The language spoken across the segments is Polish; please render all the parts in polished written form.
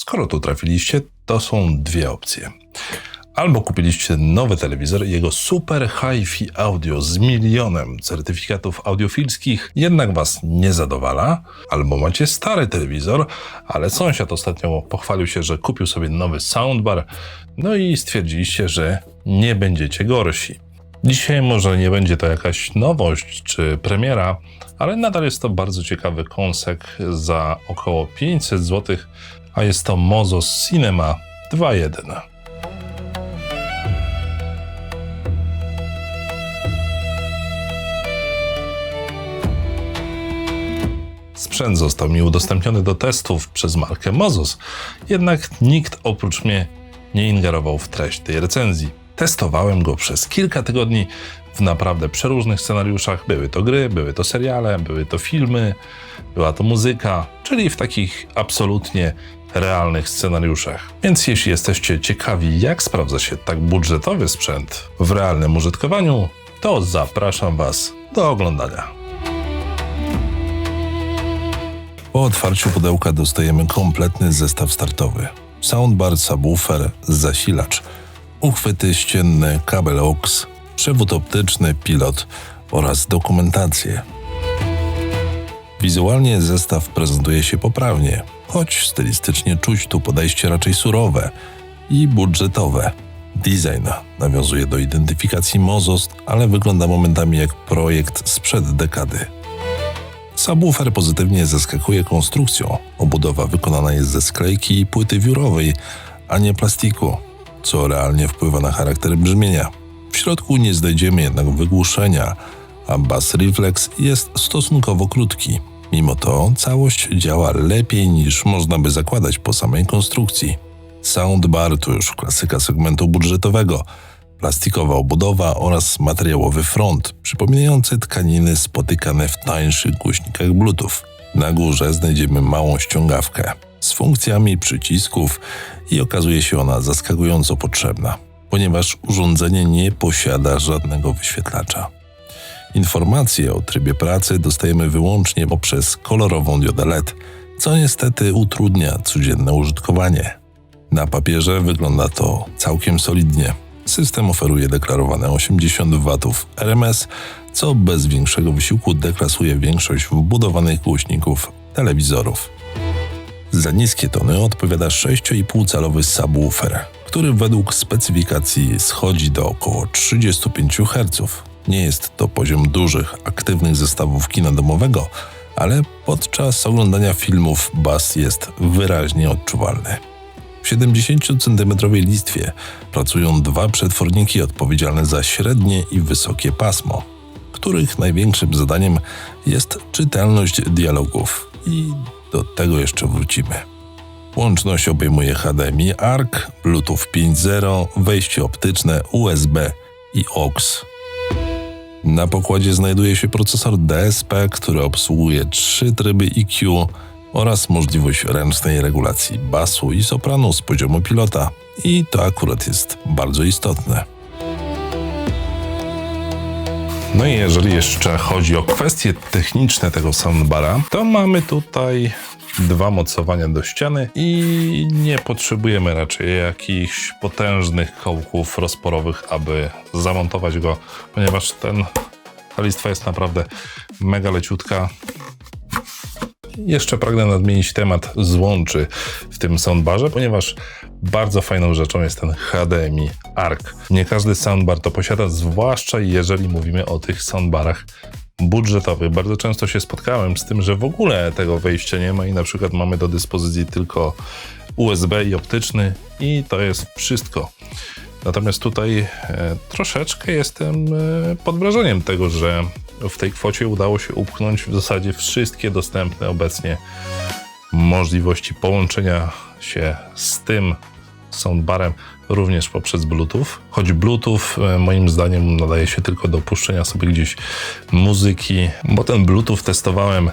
Skoro tu trafiliście, to są dwie opcje. Albo kupiliście nowy telewizor i jego super hi-fi audio z milionem certyfikatów audiofilskich jednak was nie zadowala, albo macie stary telewizor, ale sąsiad ostatnio pochwalił się, że kupił sobie nowy soundbar, no i stwierdziliście, że nie będziecie gorsi. Dzisiaj może nie będzie to jakaś nowość czy premiera, ale nadal jest to bardzo ciekawy kąsek za około 500 zł, a jest to Mozos Cinema 2.1. Sprzęt został mi udostępniony do testów przez markę Mozos, jednak nikt oprócz mnie nie ingerował w treść tej recenzji. Testowałem go przez kilka tygodni w naprawdę przeróżnych scenariuszach. Były to gry, były to seriale, były to filmy, była to muzyka, czyli w takich absolutnie realnych scenariuszach. Więc jeśli jesteście ciekawi, jak sprawdza się tak budżetowy sprzęt w realnym użytkowaniu, to zapraszam was do oglądania. Po otwarciu pudełka dostajemy kompletny zestaw startowy. Soundbar, subwoofer, zasilacz, uchwyty ścienne, kabel AUX, przewód optyczny, pilot oraz dokumentację. Wizualnie zestaw prezentuje się poprawnie, choć stylistycznie czuć tu podejście raczej surowe i budżetowe. Design nawiązuje do identyfikacji Mozos, ale wygląda momentami jak projekt sprzed dekady. Subwoofer pozytywnie zaskakuje konstrukcją. Obudowa wykonana jest ze sklejki i płyty wiórowej, a nie plastiku, co realnie wpływa na charakter brzmienia. W środku nie znajdziemy jednak wygłuszenia, a bass reflex jest stosunkowo krótki. Mimo to całość działa lepiej niż można by zakładać po samej konstrukcji. Soundbar to już klasyka segmentu budżetowego. Plastikowa obudowa oraz materiałowy front, przypominający tkaniny spotykane w tańszych głośnikach Bluetooth. Na górze znajdziemy małą ściągawkę z funkcjami przycisków i okazuje się ona zaskakująco potrzebna, ponieważ urządzenie nie posiada żadnego wyświetlacza. Informacje o trybie pracy dostajemy wyłącznie poprzez kolorową diodę LED, co niestety utrudnia codzienne użytkowanie. Na papierze wygląda to całkiem solidnie. System oferuje deklarowane 80 W RMS, co bez większego wysiłku deklasuje większość wbudowanych głośników telewizorów. Za niskie tony odpowiada 6,5-calowy subwoofer, który według specyfikacji schodzi do około 35 Hz. Nie jest to poziom dużych, aktywnych zestawów kina domowego, ale podczas oglądania filmów bas jest wyraźnie odczuwalny. W 70 cm listwie pracują dwa przetworniki odpowiedzialne za średnie i wysokie pasmo, których największym zadaniem jest czytelność dialogów i do tego jeszcze wrócimy. Łączność obejmuje HDMI ARC, Bluetooth 5.0, wejście optyczne, USB i AUX. Na pokładzie znajduje się procesor DSP, który obsługuje 3 tryby EQ oraz możliwość ręcznej regulacji basu i sopranu z poziomu pilota. I to akurat jest bardzo istotne. No i jeżeli jeszcze chodzi o kwestie techniczne tego soundbara, to mamy tutaj dwa mocowania do ściany i nie potrzebujemy raczej jakichś potężnych kołków rozporowych, aby zamontować go, ponieważ ta listwa jest naprawdę mega leciutka. Jeszcze pragnę nadmienić temat złączy w tym soundbarze, ponieważ bardzo fajną rzeczą jest ten HDMI ARC. Nie każdy soundbar to posiada, zwłaszcza jeżeli mówimy o tych soundbarach budżetowych. Bardzo często się spotkałem z tym, że w ogóle tego wejścia nie ma i na przykład mamy do dyspozycji tylko USB i optyczny i to jest wszystko. Natomiast tutaj troszeczkę jestem pod wrażeniem tego, że w tej kwocie udało się upchnąć w zasadzie wszystkie dostępne obecnie możliwości połączenia się z tym soundbarem również poprzez Bluetooth. Choć Bluetooth moim zdaniem nadaje się tylko do puszczenia sobie gdzieś muzyki, bo ten Bluetooth testowałem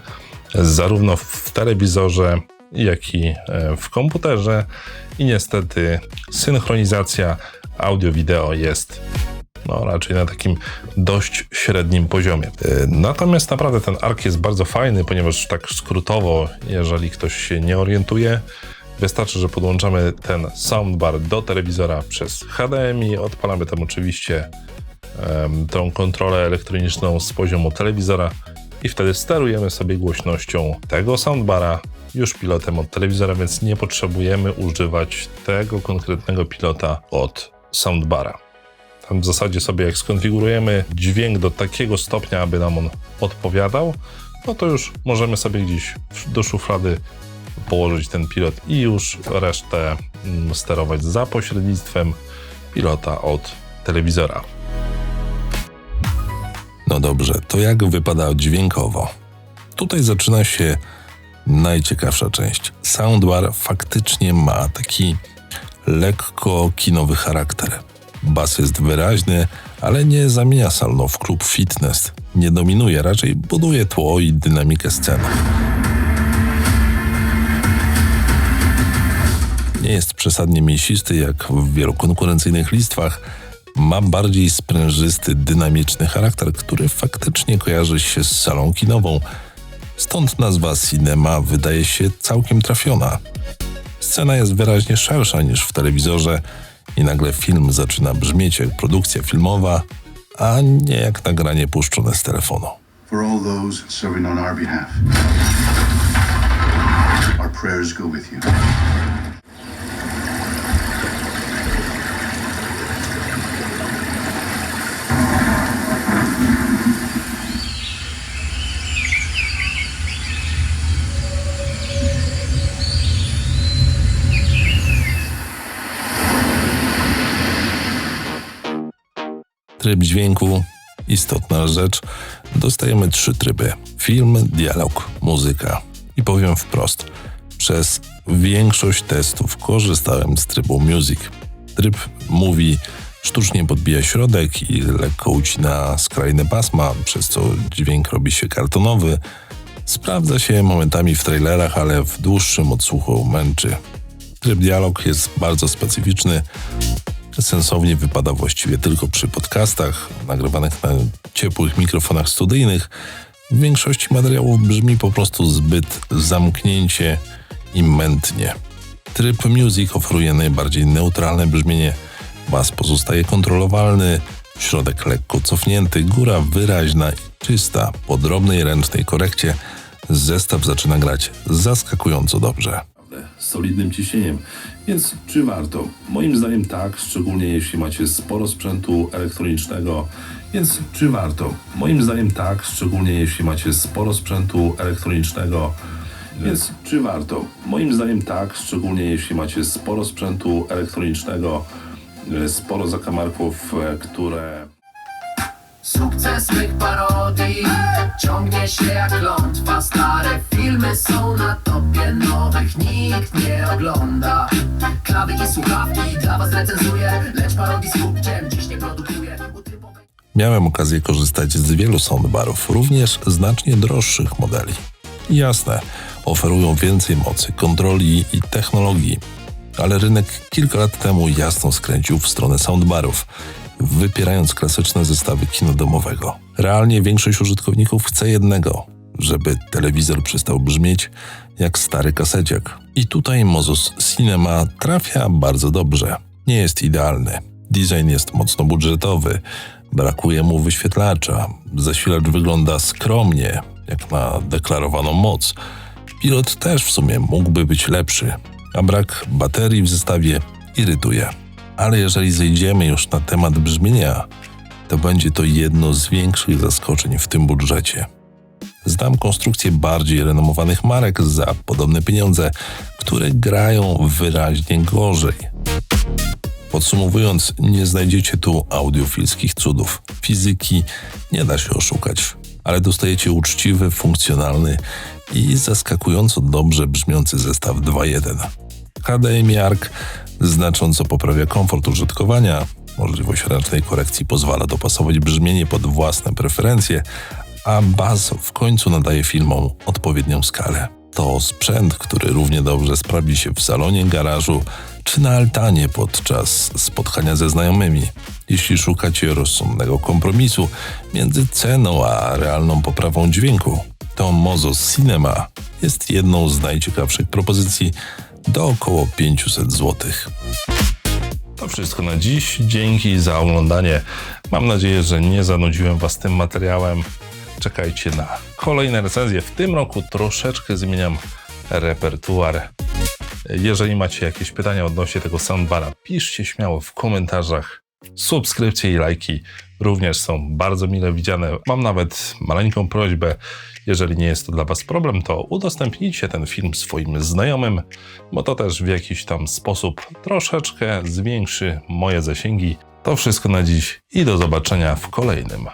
zarówno w telewizorze, jak i w komputerze i niestety synchronizacja audio-wideo jest raczej na takim dość średnim poziomie. Natomiast naprawdę ten ARC jest bardzo fajny, ponieważ tak skrótowo, jeżeli ktoś się nie orientuje, Wystarczy, że podłączamy ten soundbar do telewizora przez HDMI, odpalamy tam oczywiście tą kontrolę elektroniczną z poziomu telewizora i wtedy sterujemy sobie głośnością tego soundbara już pilotem od telewizora, więc nie potrzebujemy używać tego konkretnego pilota od soundbara. Tam w zasadzie sobie jak skonfigurujemy dźwięk do takiego stopnia, aby nam on odpowiadał, no to już możemy sobie gdzieś do szuflady położyć ten pilot i już resztę sterować za pośrednictwem pilota od telewizora. No dobrze, to jak wypada dźwiękowo? Tutaj zaczyna się najciekawsza część. Soundbar faktycznie ma taki lekko kinowy charakter. Bas jest wyraźny, ale nie zamienia salonu w klub fitness. Nie dominuje, raczej buduje tło i dynamikę sceny. Nie jest przesadnie mięsisty jak w wielu konkurencyjnych listwach. Ma bardziej sprężysty, dynamiczny charakter, który faktycznie kojarzy się z salą kinową. Stąd nazwa Cinema wydaje się całkiem trafiona. Scena jest wyraźnie szersza niż w telewizorze i nagle film zaczyna brzmieć jak produkcja filmowa, a nie jak nagranie puszczone z telefonu. For all those serving on our behalf, our prayers go with you. Tryb dźwięku, istotna rzecz, dostajemy 3 tryby. Film, dialog, muzyka. I powiem wprost, przez większość testów korzystałem z trybu Music. Tryb Movie sztucznie podbija środek i lekko ucina skrajne pasma, przez co dźwięk robi się kartonowy. Sprawdza się momentami w trailerach, ale w dłuższym odsłuchu męczy. Tryb dialog jest bardzo specyficzny. Sensownie wypada właściwie tylko przy podcastach nagrywanych na ciepłych mikrofonach studyjnych. W większości materiałów brzmi po prostu zbyt zamknięcie i mętnie. Tryb Music oferuje najbardziej neutralne brzmienie, bas pozostaje kontrolowalny, środek lekko cofnięty, góra wyraźna i czysta. Po drobnej ręcznej korekcie zestaw zaczyna grać zaskakująco dobrze. Solidnym ciśnieniem, więc czy warto? Moim zdaniem tak, szczególnie jeśli macie sporo sprzętu elektronicznego, sporo zakamarków, które... Sukces mych parodii ciągnie się jak klątwa. Stare filmy są na topie, nowych nikt nie ogląda. Klawy i słuchawki dla was recenzuję, lecz parodii z kupciem dziś nie produkuję. Miałem okazję korzystać z wielu soundbarów, również znacznie droższych modeli. Jasne, oferują więcej mocy, kontroli i technologii, ale rynek kilka lat temu jasno skręcił w stronę soundbarów, wypierając klasyczne zestawy kina domowego. Realnie większość użytkowników chce jednego, żeby telewizor przestał brzmieć jak stary kaseciak. I tutaj Mozos Cinema trafia bardzo dobrze. Nie jest idealny. Design jest mocno budżetowy, brakuje mu wyświetlacza, zasilacz wygląda skromnie, jak na deklarowaną moc. Pilot też w sumie mógłby być lepszy, a brak baterii w zestawie irytuje. Ale jeżeli zejdziemy już na temat brzmienia, to będzie to jedno z większych zaskoczeń w tym budżecie. Znam konstrukcje bardziej renomowanych marek za podobne pieniądze, które grają wyraźnie gorzej. Podsumowując, nie znajdziecie tu audiofilskich cudów. Fizyki nie da się oszukać, ale dostajecie uczciwy, funkcjonalny i zaskakująco dobrze brzmiący zestaw 2.1. HDMI ARC znacząco poprawia komfort użytkowania, możliwość ręcznej korekcji pozwala dopasować brzmienie pod własne preferencje, a bas w końcu nadaje filmom odpowiednią skalę. To sprzęt, który równie dobrze sprawdzi się w salonie, garażu czy na altanie podczas spotkania ze znajomymi. Jeśli szukacie rozsądnego kompromisu między ceną a realną poprawą dźwięku, to Mozos Cinema jest jedną z najciekawszych propozycji do około 500 zł. To wszystko na dziś. Dzięki za oglądanie. Mam nadzieję, że nie zanudziłem Was tym materiałem. Czekajcie na kolejne recenzje. W tym roku troszeczkę zmieniam repertuar. Jeżeli macie jakieś pytania odnośnie tego soundbara, piszcie śmiało w komentarzach. Subskrypcje i lajki również są bardzo mile widziane. Mam nawet maleńką prośbę, jeżeli nie jest to dla Was problem, to udostępnijcie ten film swoim znajomym, bo to też w jakiś tam sposób troszeczkę zwiększy moje zasięgi. To wszystko na dziś i do zobaczenia w kolejnym.